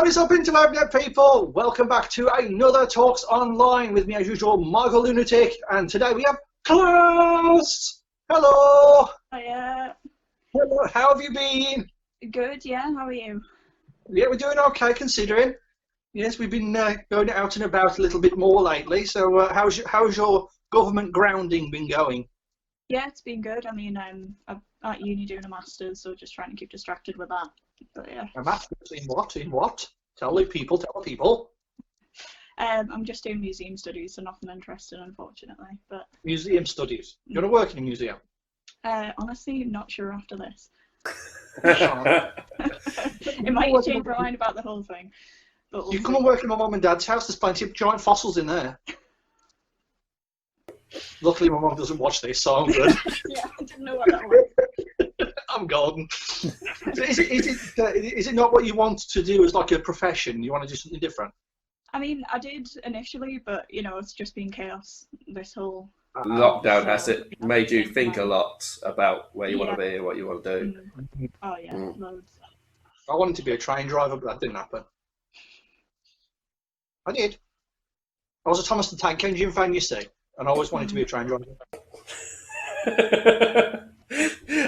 What is up, internet people? Welcome back to another Talks Online with me as usual, Michael Lunatic, and today we have Klaus! Hello! Hiya. Hello, how have you been? Good, yeah, how are you? Yeah, we're doing okay considering. Yes, we've been going out and about a little bit more lately, so how's your government grounding been going? Yeah, it's been good. I mean, I'm at uni doing a master's, so just trying to keep distracted with that. But yeah. A master's in what? In what? Tell the people, tell the people. I'm just doing museum studies, so nothing interesting, unfortunately. But Museum studies. You want to work in a museum? honestly, not sure after this. It might change my mind about the whole thing. But we'll you come and work in my mum and dad's house. There's plenty of giant fossils in there. Luckily, my mum doesn't watch this, so I'm good. Yeah, I didn't know what that was. I'm golden. So is it not what you want to do as like a profession? You want to do something different? I mean, I did initially, but you know, it's just been chaos. This whole lockdown has it made you think a lot about where you want to be and what you want to do. Oh yeah, loads. I wanted to be a train driver, but that didn't happen. I did. I was a Thomas the Tank Engine fan, you see, and I always wanted to be a train driver.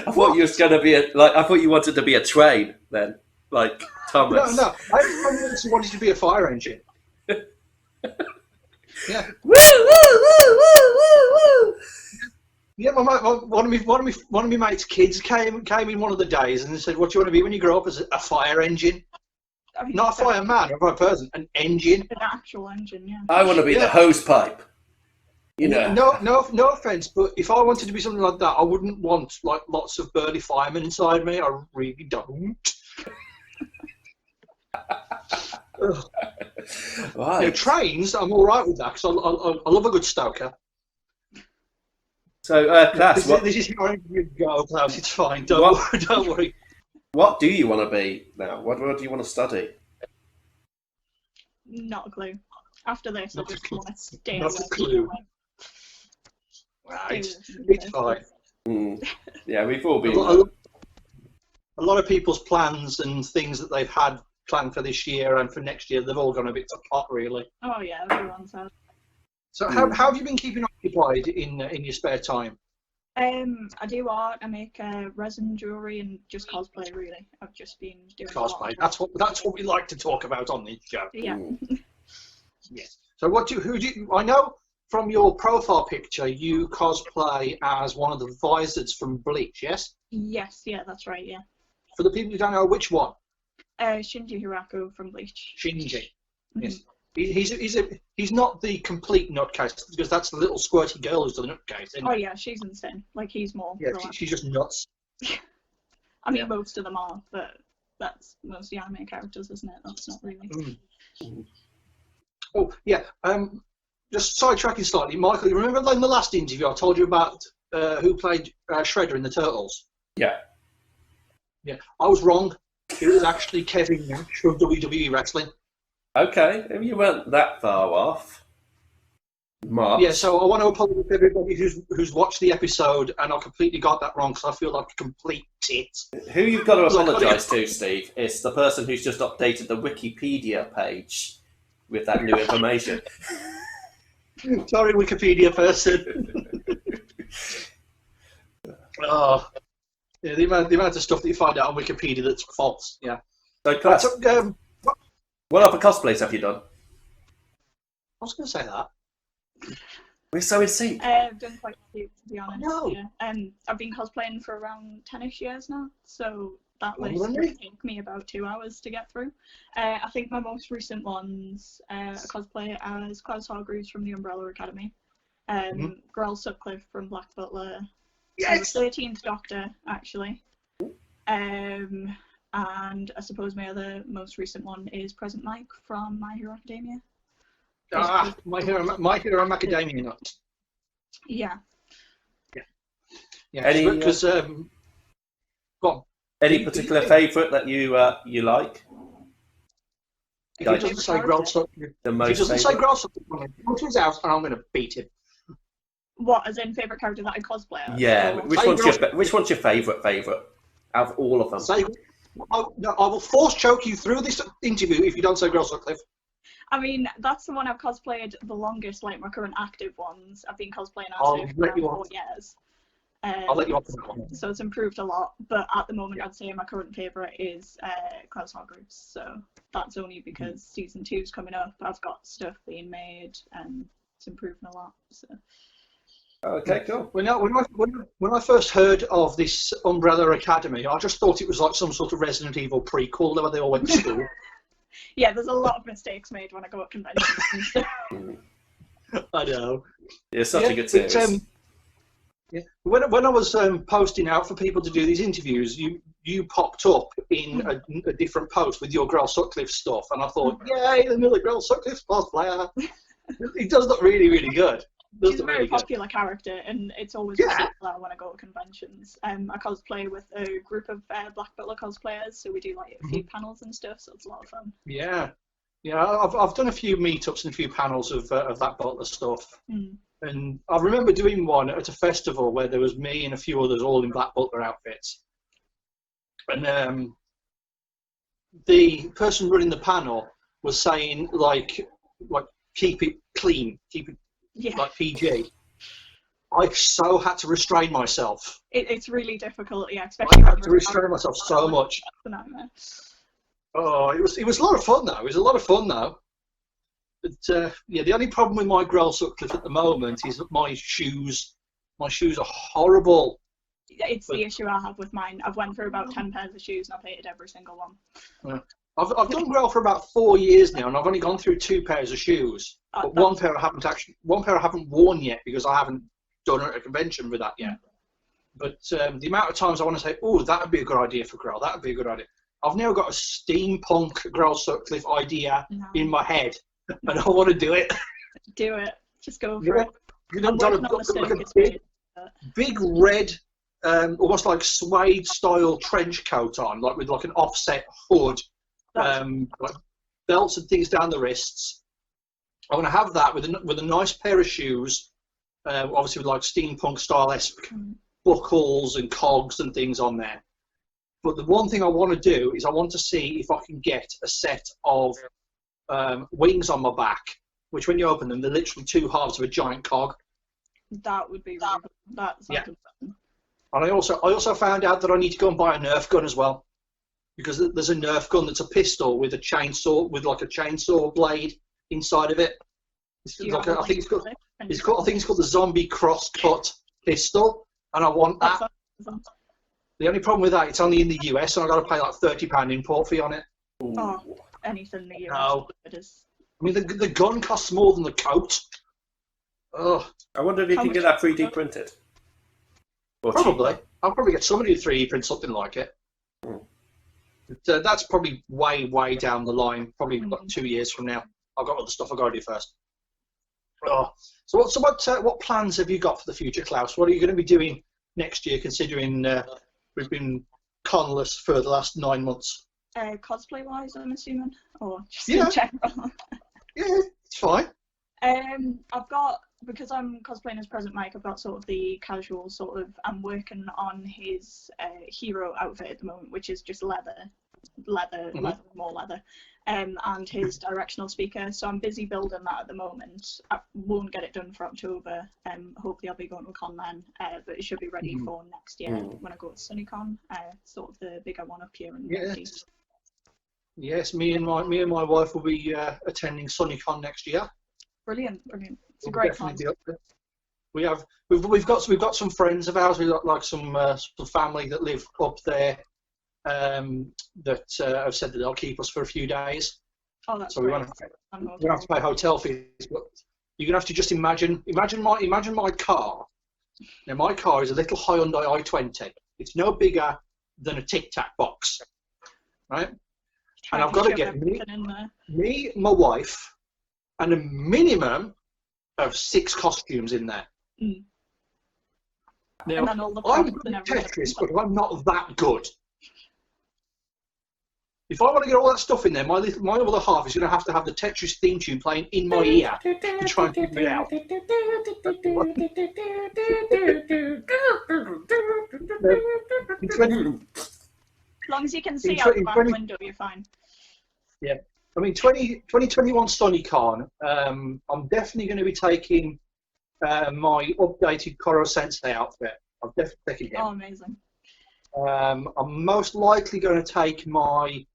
I thought you was gonna be I thought you wanted to be a train then, like Thomas. No, I wanted to be a fire engine. Yeah. Woo woo woo woo woo woo. Yeah, one of my mates' kids came in one of the days and said, "What do you want to be when you grow up?" As a fire engine, I mean, not a fireman or a person, an engine. An actual engine, yeah. I want to be the hose pipe. You know. No offense, but if I wanted to be something like that, I wouldn't want like lots of burly firemen inside me. I really don't. Right. You know, trains, I'm all right with that because I love a good stoker. So, Klaus, this is how you go, Klaus. It's fine. Don't worry. What do you want to be now? What do you want to study? Not a clue. After this, I just want to stay. Not a clue. Right, it's fine. Yeah, we've all been. A lot of people's plans and things that they've had planned for this year and for next year, they've all gone a bit to pot, really. Oh yeah, everyone's had. So how have you been keeping occupied in your spare time? I do art. I make resin jewelry and just cosplay. Really, I've just been doing cosplay. That's what we like to talk about on this show. Yeah. Yes. So who do you? I know from your profile picture you cosplay as one of the Visors from Bleach. Yes. Yes. Yeah, that's right. Yeah. For the people who don't know, which one? Shinji Hirako from Bleach. Shinji. Yes. He's not the complete nutcase because that's the little squirty girl who's the nutcase. Oh yeah, she's insane. Like he's more. Yeah, she's just nuts. I mean, most of them are, but that's most of the anime characters, isn't it? That's not really. Oh yeah. Just sidetracking slightly, Michael. You remember in the last interview I told you about who played Shredder in the Turtles? Yeah. Yeah, I was wrong. It was actually Kevin Nash of WWE Wrestling. Okay, you weren't that far off. Mark. Yeah, so I want to apologise to everybody who's watched the episode and I completely got that wrong because I feel like a complete tit. Who you've got to apologise to, Steve, is the person who's just updated the Wikipedia page with that new information. Sorry, Wikipedia person. Oh, yeah, the amount of stuff that you find out on Wikipedia that's false. Yeah. So, Klaus, what other cosplays have you done? I was going to say that. We're so in sync. I've done quite a few, to be honest. No. Yeah. I've been cosplaying for around 10ish years now, so that list Really? would take me about 2 hours to get through. I think my most recent ones are cosplay as Klaus Hargreaves from the Umbrella Academy, Girl Sutcliffe from Black Butler, Yes. the 13th Doctor, actually, and I suppose my other most recent one is Present Mike from My Hero Academia. My Hero Macadamia Nut. Yeah. Yeah. Any, because go on. Any particular favourite that you like? If he doesn't say Grell Sutcliffe, put his out and I'm going to beat him. What, as in favourite character that I cosplay as? Yeah, which one's your favourite out of all of them? No, I will force choke you through this interview if you don't say Girl Sutcliffe. I mean, that's the one I've cosplayed the longest, like my current active ones. I've been cosplaying I'll for let you around 4 off. years. I'll let you off on that one. So it's improved a lot, but at the moment I'd say my current favourite is Klaus Hargreaves. So that's only because season 2's coming up. I've got stuff being made and it's improving a lot. So. Okay, cool. When I first heard of this Umbrella Academy, I just thought it was like some sort of Resident Evil prequel where they all went to school. Yeah, there's a lot of mistakes made when I go at conventions and stuff. I know. It's such a good series. Yeah. When I was posting out for people to do these interviews, you popped up in a different post with your Grell Sutcliffe stuff, and I thought, yay, another Grell Sutcliffe cosplayer. It does look really, really good. She's a very popular character, and it's always popular when I go to conventions. I cosplay with a group of Black Butler cosplayers, so we do like a few panels and stuff, so it's a lot of fun. Yeah, I've done a few meetups and a few panels of that Butler stuff. And I remember doing one at a festival where there was me and a few others all in Black Butler outfits. And the person running the panel was saying, like keep it clean, keep it like PG. I so had to restrain myself. It's really difficult, yeah. Especially I had to restrain myself so much. Oh, it was a lot of fun though. It was a lot of fun though. But yeah, the only problem with my Grell Sutcliffe at the moment is that my shoes are horrible. It's the issue I have with mine. I've went through about 10 pairs of shoes and I've hated every single one. Yeah. I've done Grell for about 4 years now, and I've only gone through 2 pairs of shoes. But one pair I haven't worn yet because I haven't done it at a convention with that yet. But the amount of times I want to say, oh, that would be a good idea for Grell. That would be a good idea. I've now got a steampunk Grell Sutcliffe idea in my head. And I want to do it. Do it. Just go for it. You know, big red, almost like suede style trench coat on, like with like an offset hood, like belts and things down the wrists. I want to have that with a nice pair of shoes, obviously with like steampunk style-esque buckles and cogs and things on there. But the one thing I want to do is I want to see if I can get a set of wings on my back, which when you open them, they're literally 2 halves of a giant cog. That would be really good. That's fun. And I also found out that I need to go and buy a Nerf gun as well, because there's a Nerf gun that's a pistol with a chainsaw, with like a chainsaw blade inside of it. I think it's called the Zombie Crosscut pistol, and I want that. The only problem with that, it's only in the US, and I've got to pay like £30 import fee on it. Oh, anything in the US. No. I mean, the gun costs more than the coat. Ugh. I wonder if you can get that 3D printed. Probably. I'll probably get somebody to 3D print something like it. But, that's probably way, way down the line. Probably like 2 years from now. I've got other stuff I've got to do first. So what plans have you got for the future, Klaus? What are you going to be doing next year, considering we've been conless for the last 9 months? Cosplay-wise, I'm assuming, or just in general. Yeah, it's fine. I've got, because I'm cosplaying as President Mike, I've got sort of the casual sort of, I'm working on his hero outfit at the moment, which is just leather, more leather, and his directional speaker. So I'm busy building that at the moment. I won't get it done for October. Hopefully I'll be going to a con then, but it should be ready for next year when I go to SunnyCon, sort of the bigger one up here in Northeast. Yes, me and my wife will be attending SunnyCon next year. Brilliant. It's a great time. We've got some friends of ours. We've got like some family that live up there that have said that they'll keep us for a few days. Oh, that's so great. We won't have to pay hotel fees. But you're gonna have to just imagine my car. Now my car is a little Hyundai i20. It's no bigger than a Tic Tac box, right? And I've got to get me, my wife, and a minimum of 6 costumes in there. Now, I'm good at Tetris, but I'm not that good. If I want to get all that stuff in there, my other half is going to have the Tetris theme tune playing in my ear to try and figure it out. long as you can see In out the back 20 window, you're fine. Yeah. I mean, 2021 SonyCon, I'm definitely going to be taking my updated Koro Sensei outfit. I'm definitely taking him. Oh, amazing. I'm most likely going to take my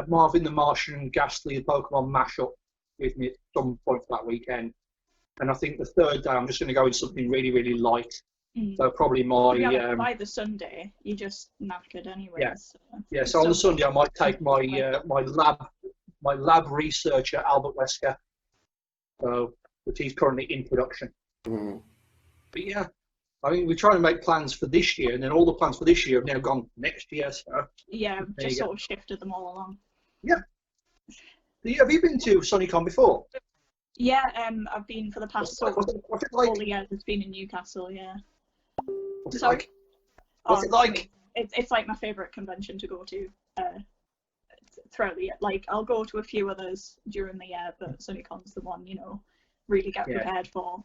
Marvin the Martian and Ghastly Pokemon mashup with me at some point for that weekend. And I think the third day I'm just going to go in something really, really light. So probably my... by the Sunday, you just knackered anyway. Yeah. So Yeah, so on the Sunday I might take my my lab researcher Albert Wesker, which he's currently in production. But yeah, I mean, we're trying to make plans for this year, and then all the plans for this year have now gone next year. So yeah, just sort of shifted them all along. Yeah. Have you been to SonyCon before? Yeah, I've been for the past What's it like? 4 years. It's been in Newcastle. Yeah. What's it Sorry? like? What's it like? It's like my favourite convention to go to throughout the year. Like, I'll go to a few others during the year, but SonyCon's the one, really get prepared for.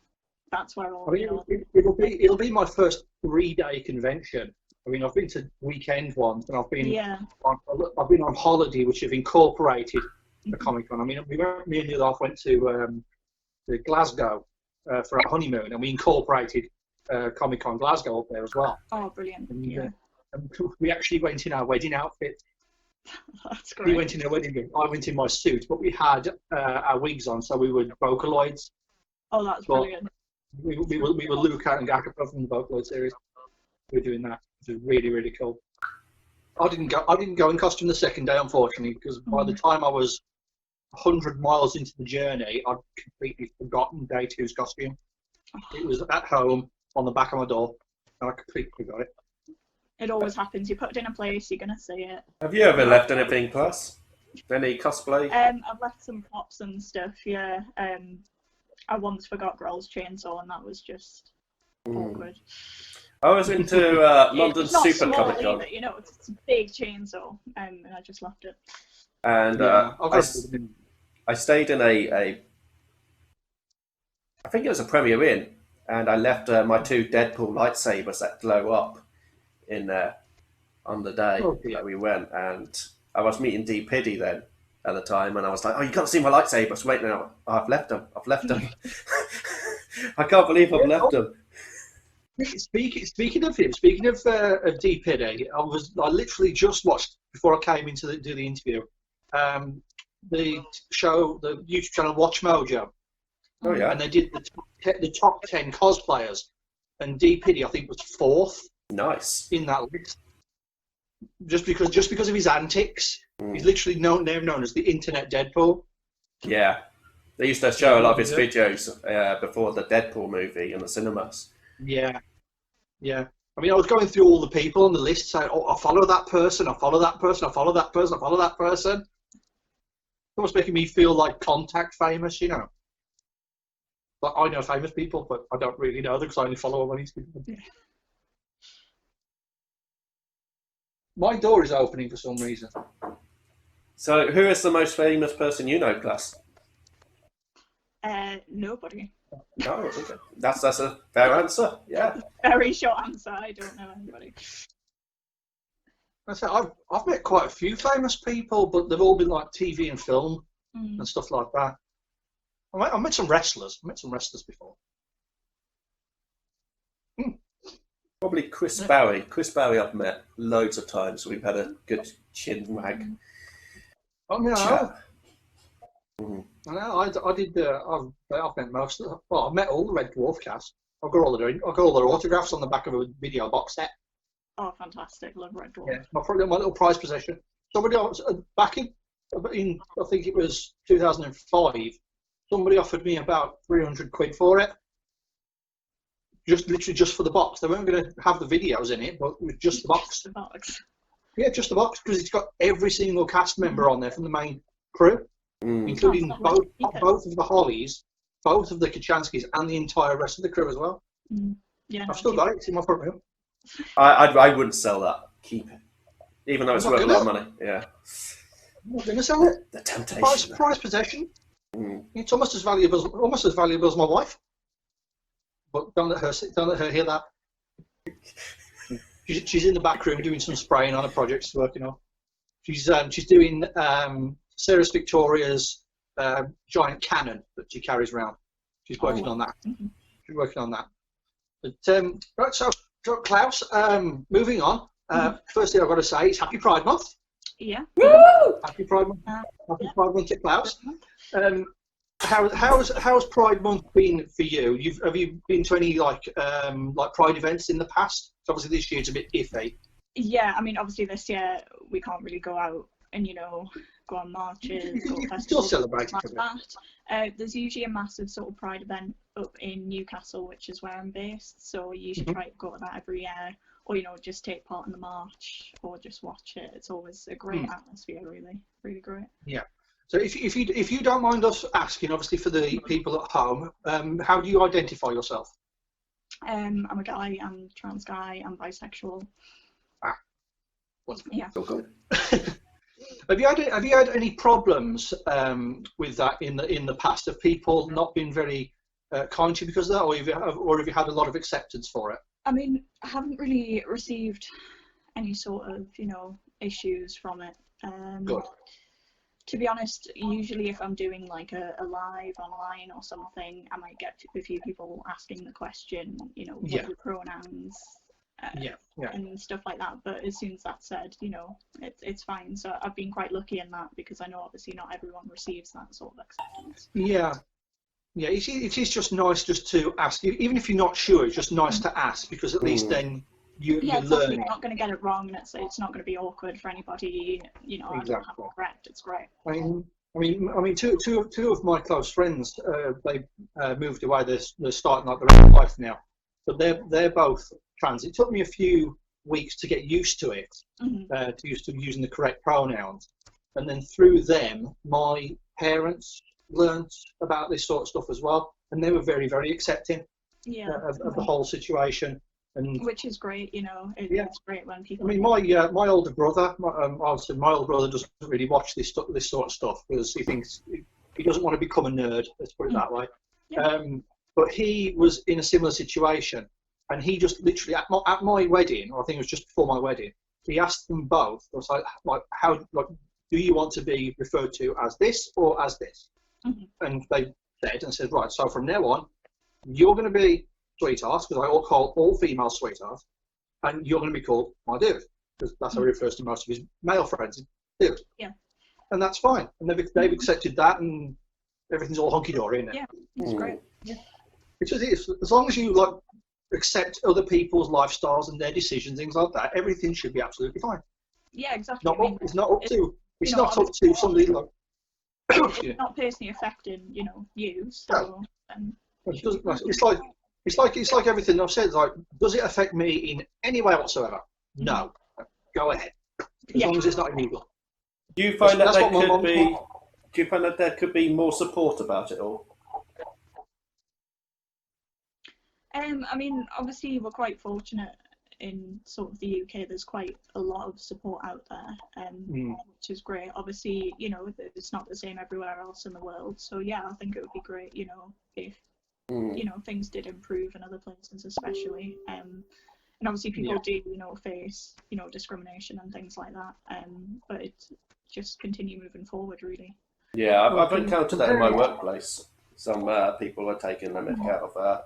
That's where all, I mean, it'll be my first 3-day convention. I mean, I've been to weekend ones, and I've been on holiday, which have incorporated the Comic-Con. I mean, me and the other half went to Glasgow for our honeymoon, and we incorporated Comic-Con Glasgow up there as well. Oh, brilliant! And we actually went in our wedding outfit. That's great. We went in our wedding room. I went in my suit, but we had our wigs on, so we were Vocaloids. Oh, that's brilliant. We were Luca and Gakapa from the Vocaloid series. We were doing that. It was really, really cool. I didn't go in costume the second day, unfortunately, because by the time I was 100 miles into the journey, I'd completely forgotten day 2's costume. It was at home on the back of my door, and I completely forgot it. It always happens. You put it in a place, you're gonna see it. Have you ever left anything, Plus? Any cosplay? I've left some props and stuff. Yeah. I once forgot Grohl's chainsaw, and that was just awkward. I was into London it's not Super small Comic Con. either, it's a big chainsaw, and I just left it. And I stayed in I think it was a Premier Inn, and I left my 2 Deadpool lightsabers that glow up in there on the day that we went. And I was meeting D. Piddy then at the time, and I was like, "Oh, you can't see my lightsabers. Wait now, I've left them. I can't believe I've left them." Speaking of him, speaking of D. Piddy, I literally just watched before I came in to do the interview. The show, the YouTube channel Watch Mojo. Oh yeah. And they did the top 10 cosplayers, and D. Piddy I think was 4th. Nice. In that list. Just because of his antics, he's literally known as the Internet Deadpool. Yeah. They used to show a lot of his videos before the Deadpool movie in the cinemas. Yeah. Yeah. I mean, I was going through all the people on the list saying, "Oh, I follow that person, I follow that person, I follow that person, I follow that person." It was making me feel like Contact famous, But I know famous people, but I don't really know them because I only follow them on Instagram. My door is opening for some reason. So, who is the most famous person you know, Glass? Nobody. No, okay. That's a fair answer. Yeah. Very short answer. I don't know anybody. I said I've met quite a few famous people, but they've all been like TV and film and stuff like that. I met some wrestlers. I met some wrestlers before. Probably Chris Barry. Chris Barry I've met loads of times. We've had a good chin wag. Oh no. Chat. I know. I did. I've met most of them. Well, I've met all the Red Dwarf cast. I've got all their autographs on the back of a video box set. Oh, fantastic! Love Red Dwarf. Yeah, my little prize possession. Somebody else back in I think it was 2005. Somebody offered me about 300 quid for it. Literally just for the box. They weren't going to have the videos in it, but with just the box. The box. Yeah, just the box, because it's got every single cast member on there from the main crew, including both of the Hollies, both of the Kachanskis, and the entire rest of the crew as well. Yeah, I've still got it. It's in my front room. I wouldn't sell that. Keep it. Even though it's worth a lot of money. Yeah. I'm not going to sell it. The temptation. Prize possession. It's almost as valuable as my wife. But don't let her hear that. She's in the back room doing some spraying on a project she's working on. She's doing Sarah Victoria's giant cannon that she carries around. She's working on that. She's working on that. But right, so Klaus, moving on. First thing I've got to say is Happy Pride Month. Yeah. Woo! Happy Pride Month. Happy Pride Month to Klaus. How's Pride Month been for you? Have you been to any like Pride events in the past? Obviously this year it's a bit iffy. Yeah, I mean, obviously this year we can't really go out and go on marches or festivals. Still celebrating like that. There's usually a massive sort of Pride event up in Newcastle, which is where I'm based. So I usually try to go to that every year, or just take part in the march, or just watch it. It's always a great atmosphere, really, really great. Yeah. So if you don't mind us asking, obviously for the people at home, how do you identify yourself? I'm a guy. I'm trans guy. I'm bisexual. Wonderful. Yeah. So good. Have you had any problems with that in the past? Have people not been very kind to you because of that, or have you had a lot of acceptance for it? I mean, I haven't really received any sort of issues from it. Good. To be honest, usually if I'm doing like a live online or something, I might get a few people asking the question, what are your pronouns? And stuff like that. But as soon as that's said, it's fine. So I've been quite lucky in that, because I know obviously not everyone receives that sort of acceptance. Yeah, it is just nice just to ask, even if you're not sure. It's just nice to ask, because at least then you learn. You're not going to get it wrong, and it's not going to be awkward for anybody. I don't have it correct. It's great. I mean, two of my close friends, they moved away. They're starting like their own life now, but they're both trans. It took me a few weeks to get used to it, to used to using the correct pronouns, and then through them, my parents learnt about this sort of stuff as well, and they were very, very accepting of the whole situation. And which is great, it's great when people. I mean, my older brother, obviously my older brother doesn't really watch this sort of stuff, because he thinks he doesn't want to become a nerd. Let's put it that way. Yeah. But he was in a similar situation, and he just literally at my wedding, or I think it was just before my wedding, he asked them both. I was like, how do you want to be referred to as this or as this? And they said, right, so from now on, you're going to be sweetheart, because I call all female sweetheart, and you're going to be called my dude, because that's how he refers to most of his male friends, dude. Yeah. And that's fine, and they've accepted that, and everything's all hunky dory, isn't it? Yeah, it's great. Yeah. Which is it. As long as you accept other people's lifestyles and their decisions, things like that, everything should be absolutely fine. Yeah, exactly. It's not up to somebody like. It's not personally affecting, you. So. It's like everything I've said. Like, does it affect me in any way whatsoever? No. Go ahead. As long as it's not illegal. Do you find that there could be more support about it all? I mean, obviously we're quite fortunate in sort of the UK. There's quite a lot of support out there, which is great. Obviously, it's not the same everywhere else in the world. So yeah, I think it would be great, if things did improve in other places, especially. And obviously people do, face, discrimination and things like that. But it's just continue moving forward, really. Yeah, I've encountered that in my workplace. Some people are taking the mick out of a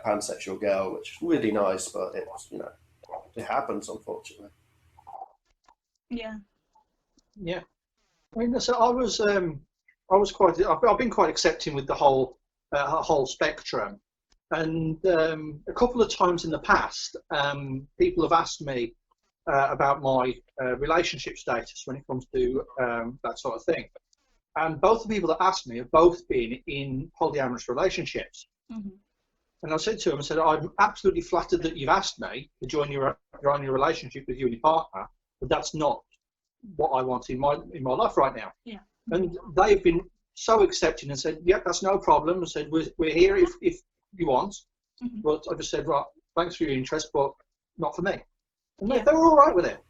pansexual girl, which is really nice, but it's, it happens, unfortunately. Yeah. Yeah. I mean, so I've been quite accepting with the whole spectrum, and a couple of times in the past, people have asked me about my relationship status when it comes to that sort of thing, and both the people that asked me have both been in polyamorous relationships. And I said to him, I'm absolutely flattered that you've asked me to join your relationship with you and your partner, but that's not what I want in my life right now. Yeah. And they've been so accepting and said, yeah, that's no problem. I said, we're here if you want. But I just said, right, thanks for your interest, but not for me. And they were all right with it.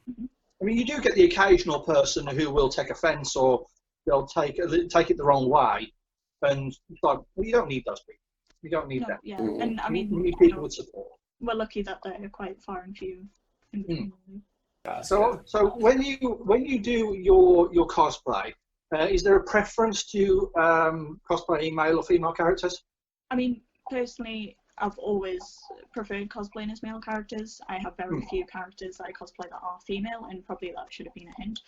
I mean, you do get the occasional person who will take offence, or they'll take it the wrong way, and it's like, well, you don't need those people. You don't need that. Yeah, and I mean, you need people with support. we're lucky that they're quite far and few in the community. So when you do your cosplay, is there a preference to cosplaying male or female characters? I mean, personally, I've always preferred cosplaying as male characters. I have very few characters that I cosplay that are female, and probably that should have been a hint.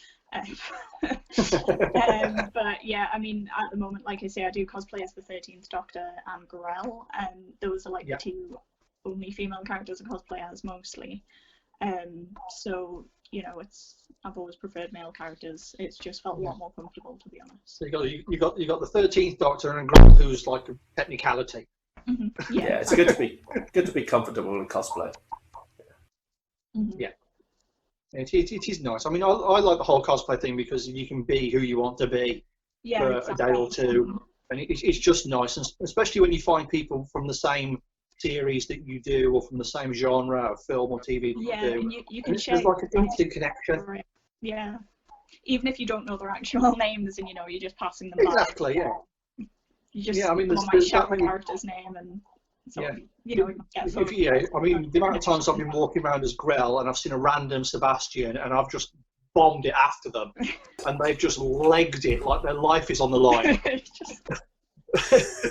But yeah, I mean, at the moment, like I say, I do cosplay as the 13th Doctor and Grell, and those are like the two only female characters I cosplay as mostly. So you know, I've always preferred male characters. It's just felt a lot more comfortable, to be honest. So you got the 13th Doctor and Grell, who's like a technicality. Yeah, it's good to be comfortable in cosplay. Yeah, it is nice. I mean, I like the whole cosplay thing because you can be who you want to be for a day or two, and it's just nice, and especially when you find people from the same series that you do, or from the same genre of film or TV that you do. And you can share. There's like an instant connection. Yeah, even if you don't know their actual names, and you know, you're just passing them by. Exactly. Yeah. You just I mean, there's that many character's name, and so you know, I mean, the amount of times I've been walking around as Grell and I've seen a random Sebastian and I've just bombed it after them, and they've just legged it like their life is on the line.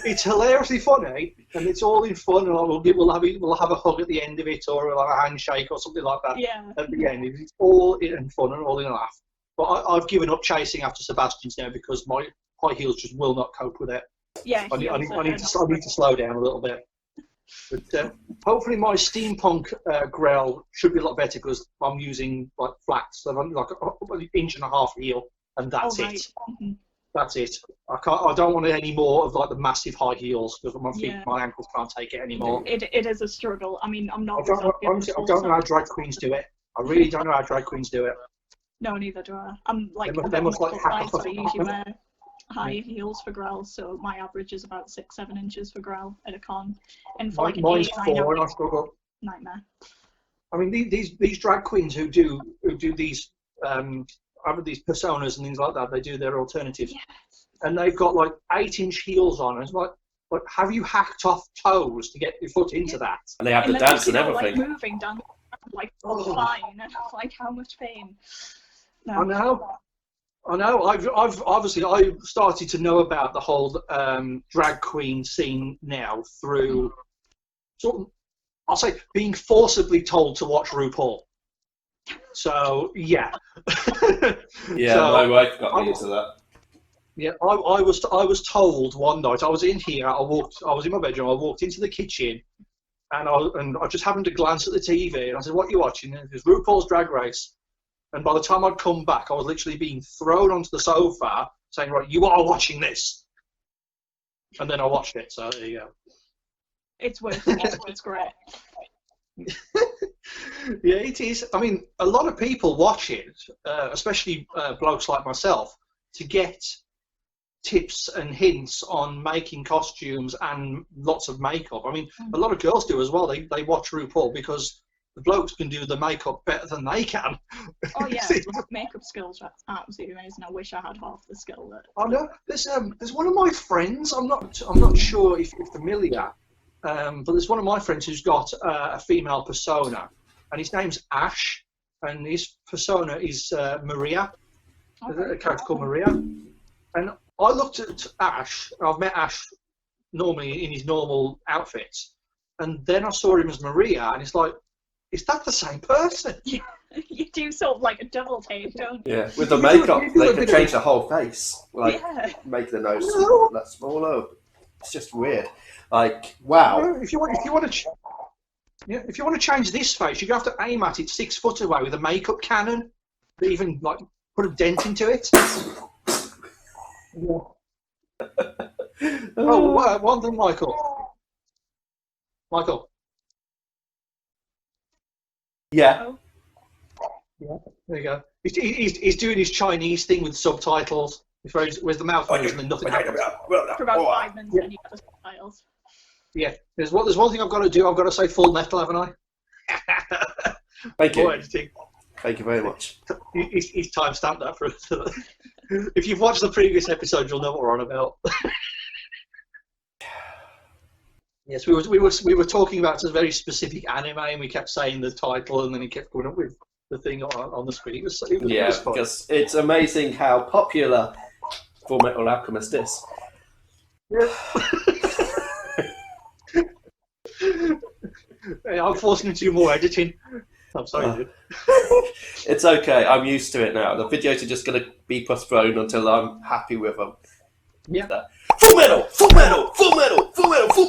It's hilariously funny, and it's all in fun, and we'll have a hug at the end of it, or we'll have a handshake or something like that at the end. It's all in fun and all in a laugh. But I've given up chasing after Sebastians now because my high heels just will not cope with it. Yeah, I need to slow down a little bit. But hopefully my steampunk Grell should be a lot better because I'm using like flats, so I'm like an inch and a half heel, and that's it. That's it. I don't want any more of like the massive high heels because my feet, my ankles can't take it anymore. It is a struggle. I mean, I'm not. Honestly, I don't know how drag queens do it. I really don't know how drag queens do it. No, neither do I. I'm like, they must like hack I usually wear high heels for Grell, so my average is about 6-7 inches for Grell at a con. And for like mine's 4, and I struggle. Nightmare. I mean, these drag queens who do these these personas and things like that, they do their alternatives, and they've got like 8-inch heels on. It's like, have you hacked off toes to get your foot into that? And they have the dance and everything. Like moving down, like fine, like how much pain. No. I know. I've obviously I started to know about the whole drag queen scene now through sort of, I'll say, being forcibly told to watch RuPaul. So yeah. My wife got me into that. Yeah, I was told one night. I was in here. I was in my bedroom. I walked into the kitchen, and I just happened to glance at the TV, and I said, "What are you watching?" And it was RuPaul's Drag Race. And by the time I'd come back, I was literally being thrown onto the sofa, saying, "Right, you are watching this." And then I watched it. So there you go. It's worth it. It's great. Yeah, it is. I mean, a lot of people watch it, especially blokes like myself, to get tips and hints on making costumes and lots of makeup. I mean, a lot of girls do as well. They watch RuPaul because the blokes can do the makeup better than they can. Oh yeah, makeup skills are absolutely amazing. I wish I had half the skill that. I know. There's one of my friends. I'm not sure if you're familiar, but there's one of my friends who's got a female persona, and his name's Ash, and his persona is Maria. There's a character called Maria, and I looked at Ash. I've met Ash normally in his normal outfits, and then I saw him as Maria, and it's like, is that the same person? Yeah, you do sort of like a double take, don't you? Yeah, with the makeup, they can change the whole face. Like, make the nose that smaller. It's just weird. Like, wow. If you want to change this face, you're going to have to aim at it 6 foot away with a makeup cannon. That even like put a dent into it. Oh, one thing, Michael. Yeah. Yeah. There you go. He's doing his Chinese thing with subtitles. Where's the mouth moves and then nothing happens. For about 5 minutes, and you got the subtitles. Yeah. There's one thing I've got to do. I've got to say full metal, haven't I? Thank you. Editing. Thank you very much. He's time-stamped that for us. If you've watched the previous episode, you'll know what we're on about. Yes, we were talking about a very specific anime, and we kept saying the title, and then he kept coming up with the thing on the screen. It was fun. Because it's amazing how popular Full Metal Alchemist is. Yeah. I'm forcing him to do more editing. I'm sorry, dude. It's okay. I'm used to it now. The videos are just going to be postponed until I'm happy with them. Yeah. Full metal, full metal, full metal, full metal, full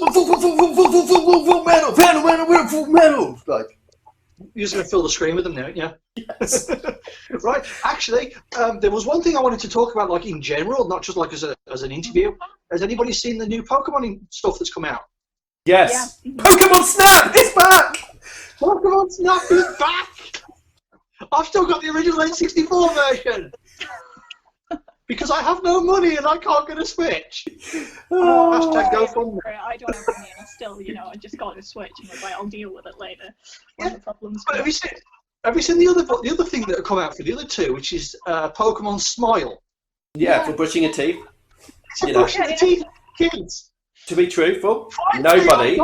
metal, full metal. Like, you're just going to fill the screen with them now, yeah? Yes. Right. Actually, there was one thing I wanted to talk about, like in general, not just like as an interview. Has anybody seen the new Pokemon stuff that's come out? Yes. Yeah. Pokemon Snap is back. Pokemon Snap is back. I've still got the original N64 version. Because I have no money and I can't get a Switch. Hashtag GoFundMe. I don't have money and I still, I just got a Switch and was like, I'll deal with it later when the problems But come. have you seen the other thing that have come out for the other two, which is Pokemon Smile? Yeah, for brushing your teeth. Brushing the teeth, kids. To be truthful, Finally,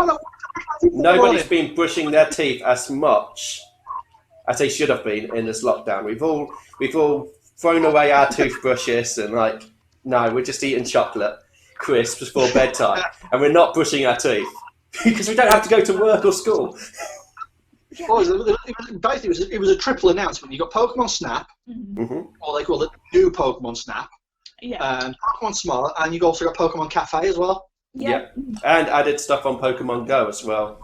nobody's been brushing their teeth as much as they should have been in this lockdown. We've all thrown away our toothbrushes and no, we're just eating chocolate crisps before bedtime, and we're not brushing our teeth because we don't have to go to work or school. Well, it was a triple announcement. You got Pokemon Snap, or they call it new Pokemon Snap, Pokemon Smile, and you've also got Pokemon Cafe as well. Yeah, and added stuff on Pokemon Go as well.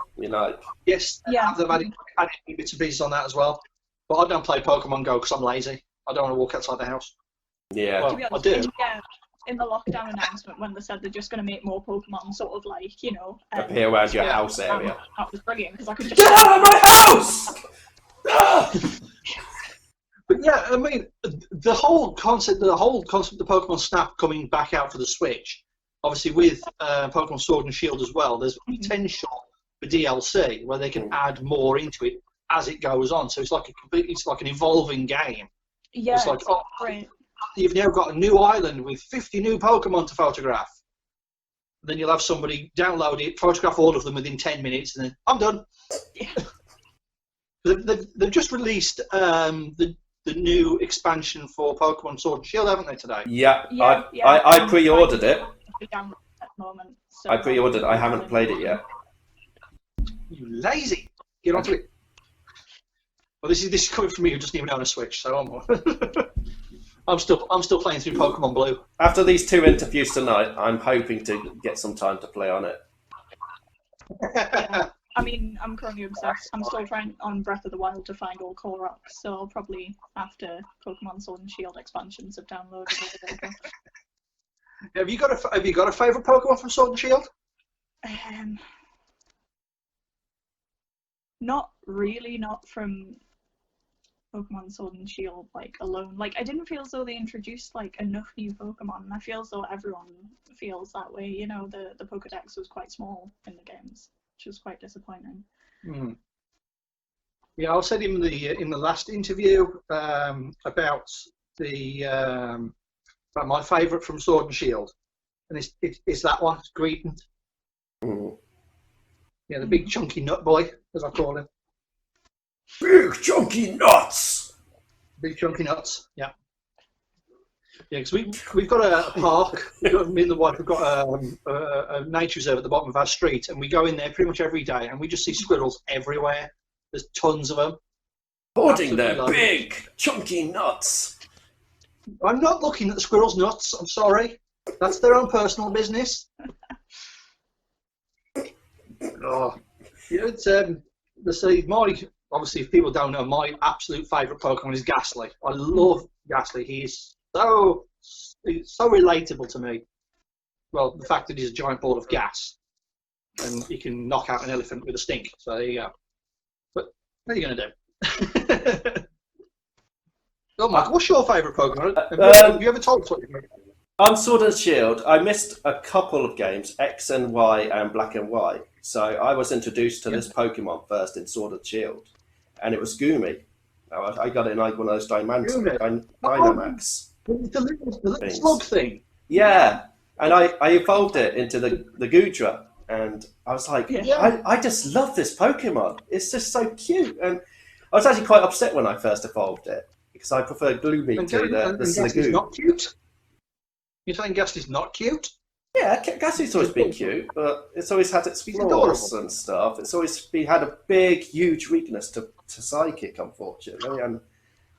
Yes, they've added bits and pieces on that as well. But I don't play Pokemon Go because I'm lazy. I don't want to walk outside the house. Yeah, well, to be honest, I do. In the lockdown announcement when they said they're just going to make more Pokemon sort of appear around your house area. That was brilliant because I could just get out of my house. But yeah, I mean, the whole concept of Pokemon Snap coming back out for the Switch, obviously with Pokemon Sword and Shield as well, there's potential for DLC where they can add more into it as it goes on. So it's like an evolving game. Yeah, it's like, great. You've now got a new island with 50 new Pokemon to photograph. Then you'll have somebody download it, photograph all of them within 10 minutes, and then I'm done. Yeah. They've just released the new expansion for Pokemon Sword and Shield, haven't they, today? Yeah. I pre-ordered it. At the moment, so I pre-ordered. I haven't played it yet. You lazy! Get onto it. Well, this is coming from me who doesn't even own a Switch, so I'm still playing through Pokemon Blue. After these 2 interviews tonight, I'm hoping to get some time to play on it. I mean, I'm currently obsessed. I'm still trying on Breath of the Wild to find all Koroks, so I'll probably, after Pokemon Sword and Shield expansions have downloaded it. Have you got a favourite Pokemon from Sword and Shield? Not really, not from Pokemon Sword and Shield alone. I didn't feel as though they introduced enough new Pokemon, and I feel as though everyone feels that way. The Pokedex was quite small in the games, which was quite disappointing. Yeah, I said in the last interview about my favourite from Sword and Shield, and it's that one, it's Greeton. Yeah, the big chunky nut boy, as I call him. Big chunky nuts. Big chunky nuts. Yeah. Yeah, because we've got a park. Me and the wife have got a nature reserve at the bottom of our street, and we go in there pretty much every day, and we just see squirrels everywhere. There's tons of them. Hoarding their big chunky nuts. I'm not looking at the squirrels' nuts. I'm sorry. That's their own personal business. It's obviously, if people don't know, my absolute favourite Pokemon is Ghastly. I love Ghastly. He's so relatable to me. Well, the fact that he's a giant ball of gas and he can knock out an elephant with a stink. So there you go. But what are you going to do? Oh, Michael, what's your favourite Pokemon? Have you ever told us what you've made? On Sword and Shield, I missed a couple of games, X and Y and Black and White. So I was introduced to this Pokemon first in Sword and Shield, and it was Goomy. I got it in one of those Dynamax. The little slug thing. Yeah, and I evolved it into the Goodra, and I was like, Yeah. I just love this Pokemon. It's just so cute. And I was actually quite upset when I first evolved it because I prefer Gloomy And, to the Ghastly's Slagoon. not cute? You're saying Ghastly's not cute? Yeah, Ghastly's always been cute, but it's always had its flaws adorable. and stuff. It's always had a big, huge weakness to Psychic, unfortunately, and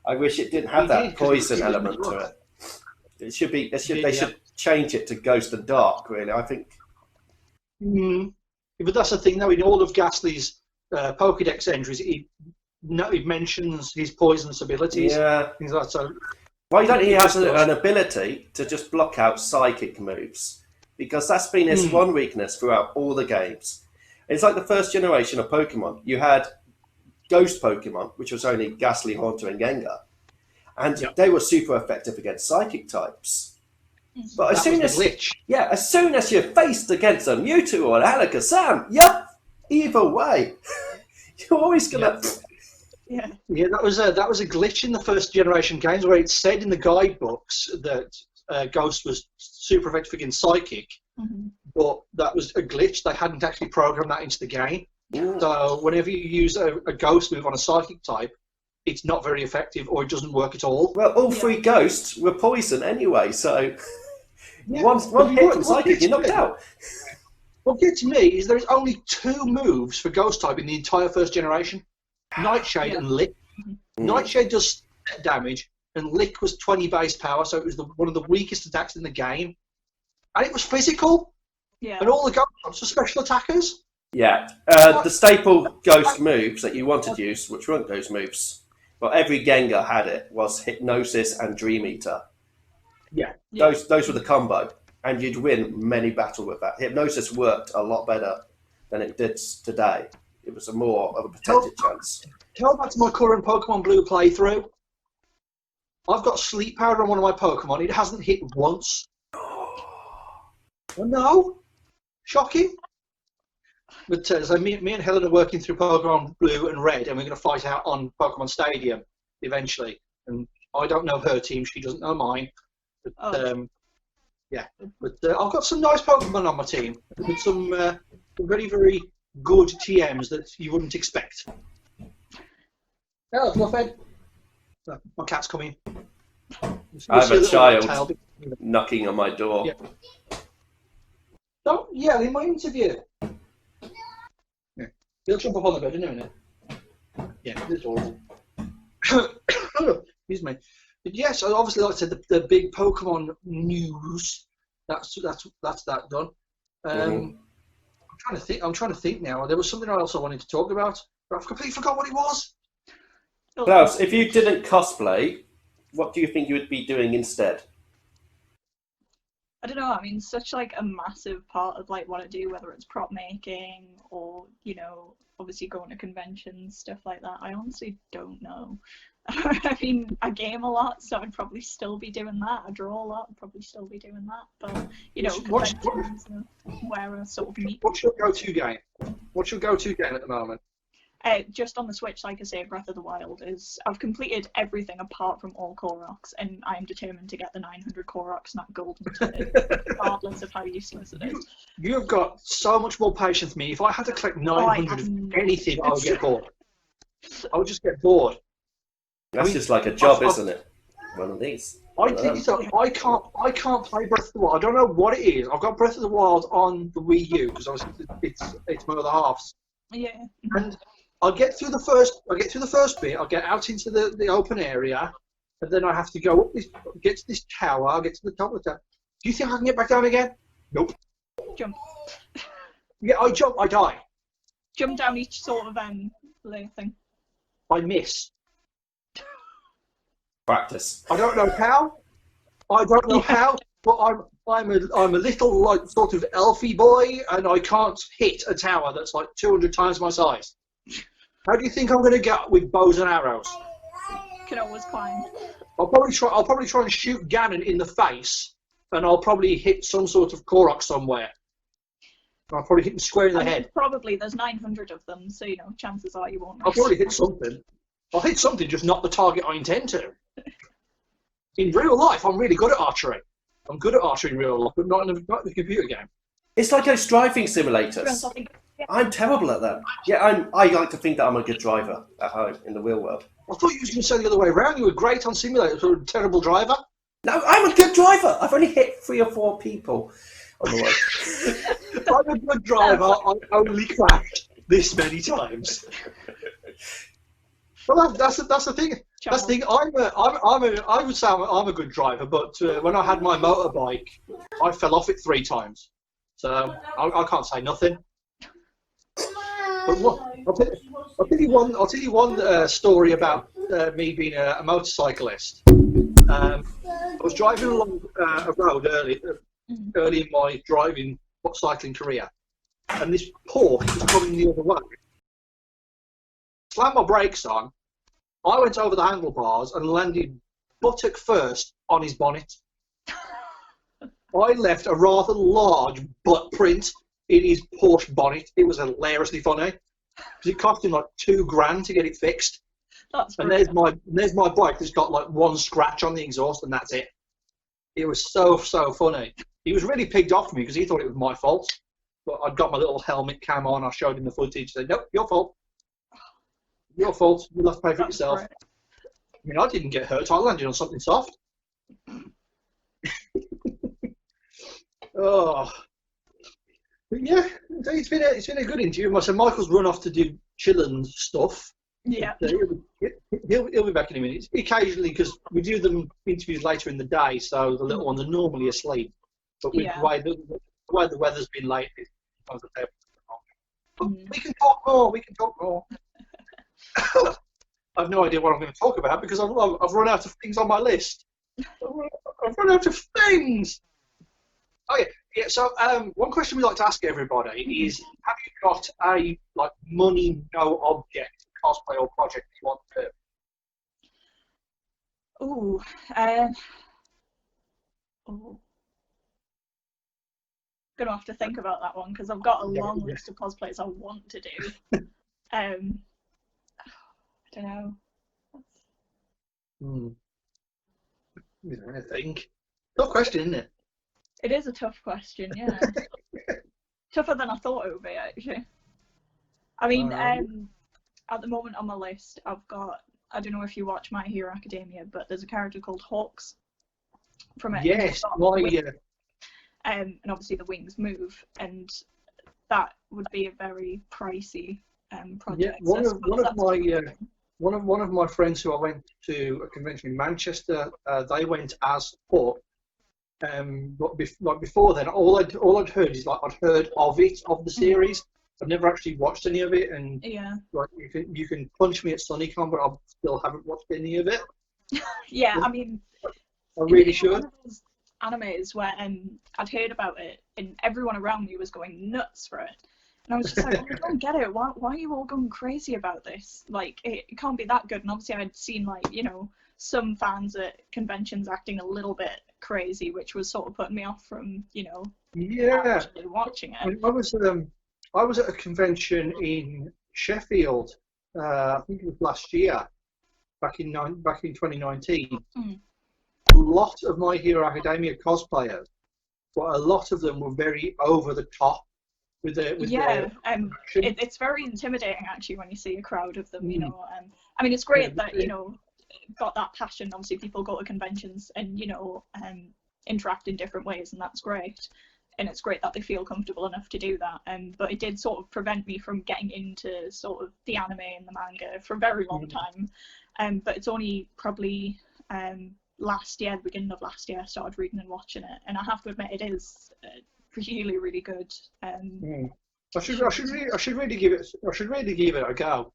I wish it didn't have that poison element to it. It should be. They should change it to Ghost and Dark. Really, I think. But that's the thing, though. In all of Ghastly's Pokédex entries, it mentions his poisonous abilities. Yeah. Things like that. So, well, he has an ability to just block out Psychic moves because that's been his one weakness throughout all the games. It's like the first generation of Pokemon. You had Ghost Pokemon, which was only Ghastly, Haunter, and Gengar. And they were super effective against Psychic types. But as soon as you're faced against a Mewtwo or an Alakazam, either way, you're always gonna. Yeah, that was a glitch in the first generation games where it said in the guidebooks that Ghost was super effective against Psychic, but that was a glitch. They hadn't actually programmed that into the game. So whenever you use a Ghost move on a Psychic type, it's not very effective or it doesn't work at all. Well, all three Ghosts were poison anyway, so one hit from Psychic, you're knocked out. What gets me is there's only 2 moves for Ghost type in the entire first generation: Nightshade and Lick. Nightshade does damage, and Lick was 20 base power, so it was one of the weakest attacks in the game. And it was physical. Yeah. And all the Ghost types were special attackers. Yeah. The staple Ghost moves that you wanted to use, which weren't Ghost moves, well, every Gengar had it, was Hypnosis and Dream Eater. Yeah. Those were the combo, and you'd win many battles with that. Hypnosis worked a lot better than it did today. It was more of a percentage chance. Tell back to my current Pokemon Blue playthrough. I've got Sleep Powder on one of my Pokemon. It hasn't hit once. No. Shocking. But so me and Helen are working through Pokemon Blue and Red, and we're going to fight out on Pokemon Stadium eventually. And I don't know her team; she doesn't know mine. But I've got some nice Pokemon on my team with some very, very good TMs that you wouldn't expect. Hello, Fluffhead. My cat's coming. I have a child knocking on my door. Yeah. Don't yell in my interview. Yeah. He'll jump up on the bed in a minute. Yeah, it's horrible. Excuse me. But yes, obviously, like I said, the big Pokemon news. That's that done. I'm trying to think now. There was something else I wanted to talk about, but I've completely forgot what it was. Klaus, if you didn't cosplay, what do you think you would be doing instead? I don't know. I mean, such like a massive part of like what I do, whether it's prop making or obviously going to conventions, stuff like that. I honestly don't know. I mean, I game a lot, so I'd probably still be doing that. I draw a lot, I'd probably still be doing that. But conventions where I sort of meet. What's your go-to game? What's your go-to game at the moment? Just on the Switch, like I say, Breath of the Wild is. I've completed everything apart from all Koroks, and I am determined to get the 900 Koroks, not golden ticket, regardless of how useless it is. You've got so much more patience than me. If I had to collect 900 of anything, I would get bored. I would just get bored. That's just like a job, isn't it? One of these. I think so. I can't play Breath of the Wild. I don't know what it is. I've got Breath of the Wild on the Wii U because obviously it's my other half's. Yeah. And I'll get through the first bit. I'll get out into the open area, and then I have to go up get to this tower. I'll get to the top of the tower. Do you think I can get back down again? Nope. Jump. Yeah, I jump. I die. Jump down each sort of layer thing. I miss. Practice. I don't know how. But I'm a little like sort of elfy boy, and I can't hit a tower that's like 200 times my size. How do you think I'm going to get with bows and arrows? Can always climb. I'll probably try and shoot Ganon in the face, and I'll probably hit some sort of Korok somewhere. I'll probably hit him square in the head. Probably there's 900 of them, so chances are you won't. I'll probably hit something. I'll hit something, just not the target I intend to. In real life, I'm really good at archery. I'm good at archery in real life, but not in the computer game. It's like those driving To be honest, simulators. I think, yeah. I'm terrible at them. Yeah, I like to think that I'm a good driver at home in the real world. I thought you were going to say the other way around. You were great on simulators, but a terrible driver. No, I'm a good driver. I've only hit 3 or 4 people on the way. I'm a good driver. I only crashed this many times. Well, that's the thing. That's the thing. I would say I'm a good driver, but when I had my motorbike, I fell off it 3 times. So I can't say nothing. But I'll tell you one story about me being a motorcyclist. I was driving along a road early in my cycling career, and this Porsche was coming the other way. Slammed my brakes on. I went over the handlebars and landed buttock first on his bonnet. I left a rather large butt print in his Porsche bonnet. It was hilariously funny because it cost him like $2,000 to get it fixed. And there's my bike that's got like 1 scratch on the exhaust, and that's it. It was so funny. He was really pigged off me because he thought it was my fault. But I'd got my little helmet cam on. I showed him the footage. Said, "Nope, your fault. Your fault. You'll have to pay for it yourself." Right. I mean, I didn't get hurt. I landed on something soft. Oh, but yeah, it's been a good interview. So Michael's run off to do chillin' stuff. Yeah. He'll be back in a minute. Occasionally, because we do them interviews later in the day, so the little ones are normally asleep. But with the way the weather's been lately, sometimes the table. We can talk more. We can talk more. I've no idea what I'm going to talk about because I've run out of things on my list. I've run out of things. Okay, yeah. So one question we like to ask everybody is: have you got a money no object cosplay or project you want to do? Ooh. Gonna have to think about that one because I've got a long list of cosplays I want to do. I don't know. I think. Tough question, isn't it? It is a tough question, yeah. Tougher than I thought it would be, actually. I mean, at the moment on my list, I've got, I don't know if you watch My Hero Academia, but there's a character called Hawks from it. Yes, and obviously the wings move, and that would be a very pricey project. Yeah, one of my friends who I went to a convention in Manchester, they went as Hawk. But before then, all I'd heard is I'd heard of the series. I've never actually watched any of it, and you can punch me at SunnyCon, but I still haven't watched any of it. Yeah, I mean, I really should. One of those animes where I'd heard about it, and everyone around me was going nuts for it, and I was just like, I don't get it. Why are you all going crazy about this? Like, it can't be that good. And obviously, I'd seen some fans at conventions acting a little bit crazy, which was sort of putting me off from actually watching it. I was at a convention in Sheffield. I think it was last year, back in 2019. A lot of My Hero Academia cosplayers, but a lot of them were very over the top with their it's very intimidating actually when you see a crowd of them. I mean, it's great that got that passion. Obviously, people go to conventions and interact in different ways, and that's great. And it's great that they feel comfortable enough to do that. But it did sort of prevent me from getting into sort of the anime and the manga for a very long time. But it's only probably last year, the beginning of last year, I started reading and watching it, and I have to admit it is really, really good. I should really give it a go.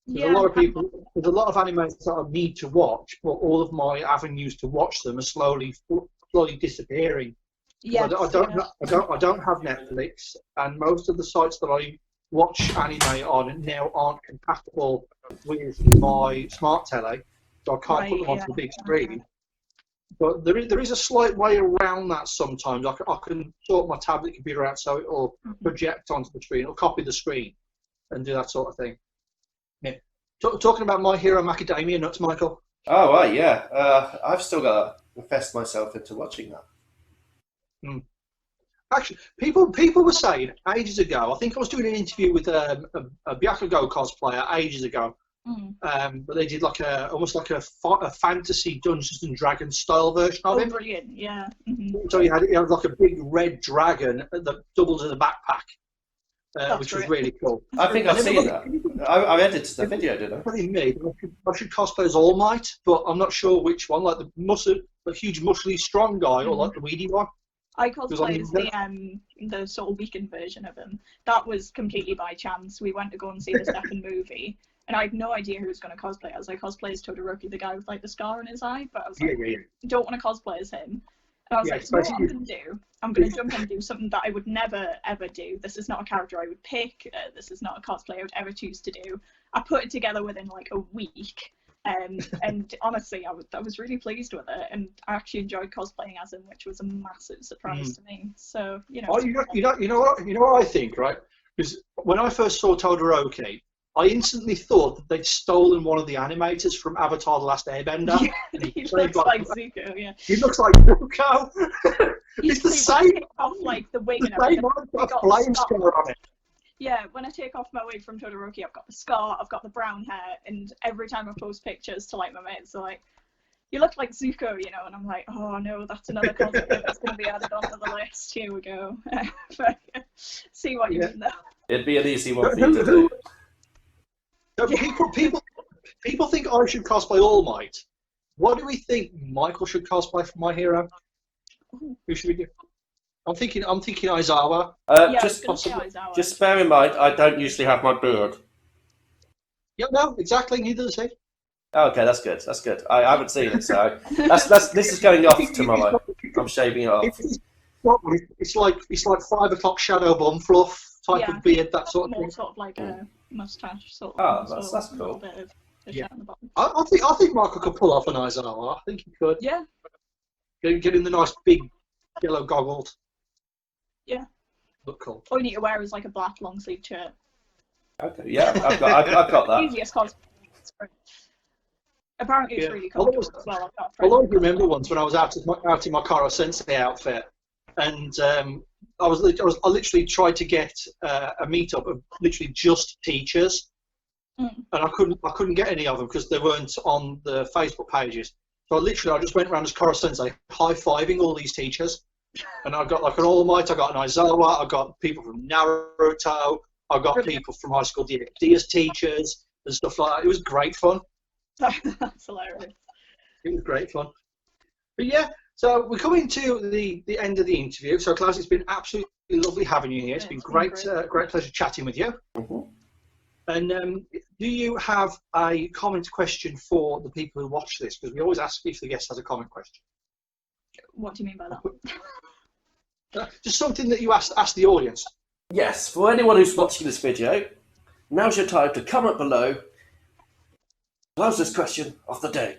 There's a lot of people. There's a lot of animes that I need to watch, but all of my avenues to watch them are slowly disappearing. Yes, I don't have Netflix, and most of the sites that I watch anime on now aren't compatible with my smart telly, so I can't put them onto the big screen. But there is a slight way around that sometimes. I can sort my tablet computer out so it will project onto the screen, or copy the screen, and do that sort of thing. Yeah. Talking about My Hero Academia nuts, Michael. Oh, right, yeah. I've still got to invest myself into watching that. Actually, people were saying ages ago. I think I was doing an interview with a Byakugo cosplayer ages ago. But they did like almost like a fantasy Dungeons and Dragons style version of him. Brilliant! Yeah. So he had like a big red dragon that doubled as a backpack, which was really cool. I think I've seen that. I edited the video, didn't I? Probably me. I should cosplay as All Might, but I'm not sure which one. Like the huge, muscly, strong guy, or like the weedy one. I cosplayed as the sort of weakened version of him. That was completely by chance. We went to go and see the second movie, and I had no idea who was going to cosplay as. I cosplayed as Todoroki, the guy with like the scar on his eye, but I was like, I don't want to cosplay as him. And I was like, you know what I'm going to do? I'm going to jump in and do something that I would never, ever do. This is not a character I would pick. This is not a cosplay I would ever choose to do. I put it together within like a week. And honestly, I was really pleased with it, and I actually enjoyed cosplaying as him, which was a massive surprise to me. So you know. Oh, you know what I think, right? Because when I first saw Todoroki, I instantly thought that they'd stolen one of the animators from Avatar: The Last Airbender. Yeah, he looks like Zuko. Yeah. He looks like Zuko. It's the same. Off like the wing the and everything. Got a flame scar on it. Yeah, when I take off my wig from Todoroki, I've got the scar, I've got the brown hair, and every time I post pictures to like my mates, they're like, "You look like Zuko," you know, and I'm like, "Oh no, that's another cosplay that's going to be added onto the list. Here we go." But, see what you mean though. It'd be an easy one for you to do. People think I should cosplay All Might. What do we think Michael should cosplay for My Hero? Who should we do? I'm thinking Aizawa. Just bear in mind, I don't usually have my beard. Yeah, no, exactly. Neither does he. Okay, that's good. That's good. I haven't seen it, so this is going off tomorrow. I'm shaving it off. It's like 5 o'clock shadow bomb fluff type of beard, that sort of thing. Sort of like a mustache sort of. Oh, that's cool. Bit of the bottom. I think Michael could pull off an Aizawa. I think he could. Yeah. Get in the nice big yellow goggles. Yeah. Look cool. All you need to wear is like a black long sleeve shirt. Okay, yeah, I've got that. Easiest cosplay. Apparently it's really cool as well. I always remember once when I was out in my Karo Sensei outfit, and I literally tried to get a meetup of literally just teachers, and I couldn't get any of them because they weren't on the Facebook pages. So I just went around as Karo Sensei, high-fiving all these teachers. And I got like an All Might, I got an Aizawa, I got people from Naruto, I got people from High School DxD as teachers and stuff like that. It was great fun. That's hilarious. It was great fun. But yeah, so we're coming to the end of the interview. So Klaus, it's been absolutely lovely having you here. It's been great pleasure chatting with you. Mm-hmm. And do you have a comment question for the people who watch this? Because we always ask if the guest has a comment question. What do you mean by that? Just something that you ask the audience. Yes, for anyone who's watching this video, now's your time to comment below. Closest question of the day.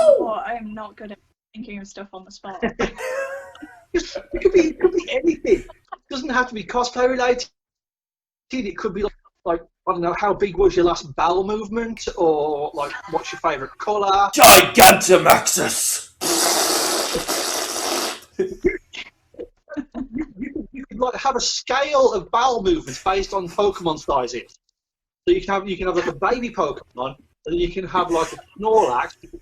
Oh, I am not good at thinking of stuff on the spot. It could be anything. It doesn't have to be cosplay related. It could be like I don't know, how big was your last bowel movement, or like what's your favourite colour? Gigantamaxus! You could like have a scale of bowel movements based on Pokemon sizes. So you can have like a baby Pokemon, and then you can have like a Snorlax, which is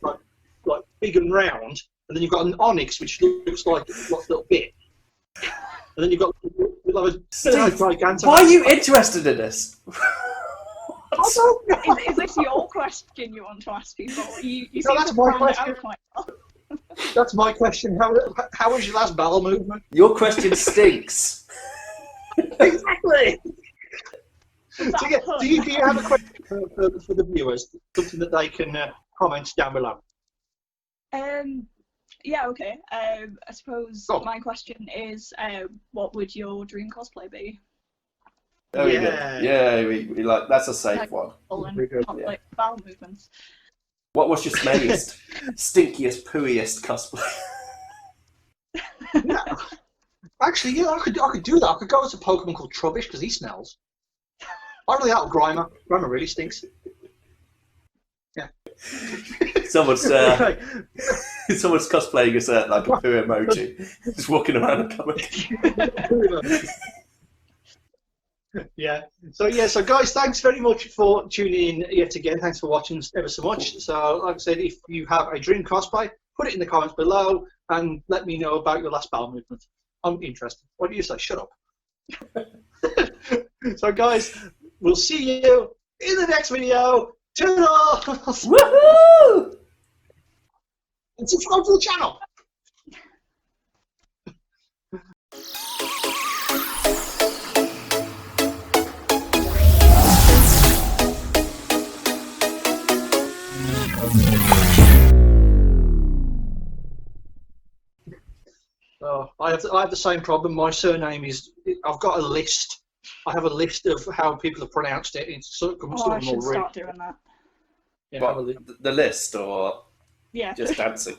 like big and round, and then you've got an Onyx, which looks like a little bit, and then you've got like a gigantic. Why are you interested in this? Is this your question you want to ask people? You No, that's my to question. That's my question. How was your last bowel movement? Your question stinks. Exactly. Do you have a question for the viewers? Something that they can comment down below. Yeah, okay. I suppose my question is, what would your dream cosplay be? Yeah, we like that's a safe one. Like bowel movements. What was your smelliest, stinkiest, pooiest cosplay? Yeah. Actually, yeah, I could do that. I could go as a Pokemon called Trubbish because he smells. I really like Grimer. Grimer really stinks. Yeah. Someone's someone's cosplaying as like a poo emoji, just walking around the comic. Yeah. So guys, thanks very much for tuning in yet again. Thanks for watching ever so much. So, like I said, if you have a dream cosplay, put it in the comments below and let me know about your last bowel movement. I'm interested. What do you say? Shut up. So, guys, we'll see you in the next video. Toodles! Woohoo! And subscribe to the channel. Oh, I have the same problem. My surname is. I've got a list. I have a list of how people have pronounced it. It's sort of I should start doing that. Yeah, what, the list or Yeah. just dancing?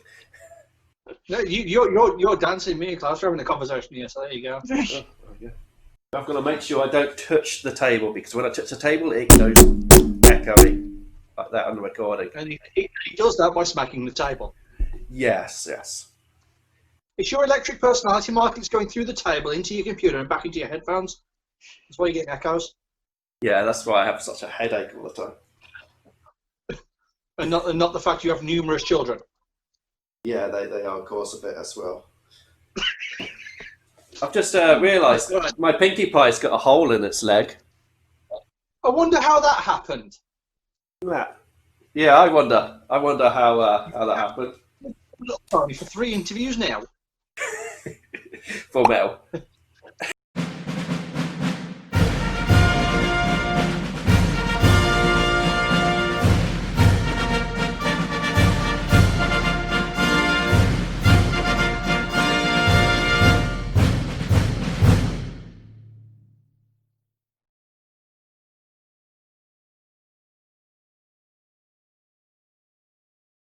No, you're dancing. Me and Klaus are having a conversation here. So there you go. Oh, yeah. I've got to make sure I don't touch the table because when I touch the table, it goes echoing like that on the recording. And he does that by smacking the table. Yes, yes. It's your electric personality mark that's going through the table into your computer and back into your headphones. That's why you get echoes. Yeah, that's why I have such a headache all the time. And not the fact you have numerous children. Yeah, they are, of course, a bit as well. I've just realised my Pinkie Pie's got a hole in its leg. I wonder how that happened. Yeah, I wonder how that happened. Look, Tony, for 3 interviews now. For Mel.